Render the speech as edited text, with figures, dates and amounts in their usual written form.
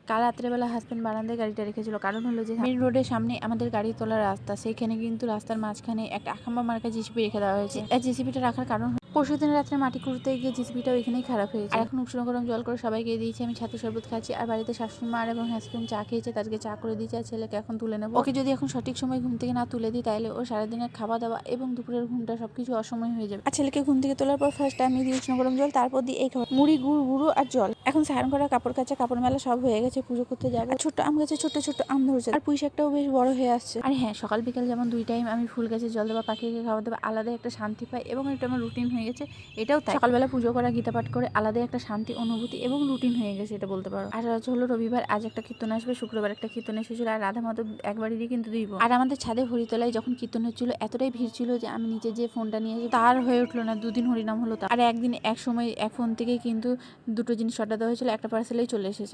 কাল রাত্রেবেলা হাজবেন্ড বারান্দায় গাড়িটা রেখেছিল, কারণ হলো যে মেন রোডের সামনে আমাদের গাড়ি তোলার রাস্তা, সেইখানে কিন্তু রাস্তার মাঝখানে একটা আখাম্বা মার্কা জিসিপি রেখে দেওয়া হয়েছে। এই জিসিপিটা রাখার কারণ পরশুদিন রাত্রে মাটি খুঁড়তে গিয়ে জিসিপিটা ওইখানেই খারাপ হয়েছে। আর এখন উষ্ণ গরম জল করে সবাইকে দিয়েছি, আমি ছাতু শরবত খাচ্ছি। আর বাড়িতে শাশুড়ি মা এবং হাজবেন্ড চা খেয়েছে, তাদেরকে চা করে দিয়েছে। আর ছেলেকে এখন তুলে নেবো। ওকে যদি এখন সঠিক সময় ঘুম থেকে না তুলে দিই, তাহলে ও সারাদিনের খাওয়া দাওয়া এবং দুপুরের ঘুমটা সবকিছু অসময় হয়ে যাবে। আর ছেলেকে ঘুম থেকে তোলার পর ফার্স্ট আমি দিই উষ্ণ গরম জল, তারপর দিই এই খাবার মুড়ি, গুড় আর জল। এখন স্নান করা, কাপড় কাচা, কাপড় মেলা সব হয়ে গেছে, পুজো করতে যাবো। আর ছোট্ট আম গাছে ছোট্ট ছোট্ট আম ধরছে, আর পুঁই শাকটাও বেশ বড় হয়ে আসছে। আর হ্যাঁ, সকাল বিকাল যেমন 2 টাইম আমি ফুল গাছে জল দেওয়া, পাখিকে খাওয়া দেওয়া, আলাদা একটা শান্তি পাই এবং এটা আমার রুটিন হয়ে গেছে। এটাও তাই, সকালবেলা পুজো করা, গীতা পাঠ করে আলাদা একটা শান্তি অনুভূতি এবং রুটিন হয়ে গেছে, এটা বলতে পারো। আর আজ হলো রবিবার, আজ একটা কীর্তন আসবে, শুক্রবার একটা কীর্তন এসেছিল, আর রাধা মাধব একবারই কিন্তু দিব। আর আমাদের ছাদে হরিতলায় যখন কীর্তন হচ্ছিল, এতটাই ভিড় ছিল যে আমি নিচে যে ফোনটা নিয়ে এসে তার হয়ে উঠলো না। 2 দিন হরিনাম হলো। আর একদিন এক সময় এক ফোন থেকেই কিন্তু 2টো জিনিস অর্ডার দেওয়া হয়েছিল, একটা পার্সেলেই চলে এসেছে।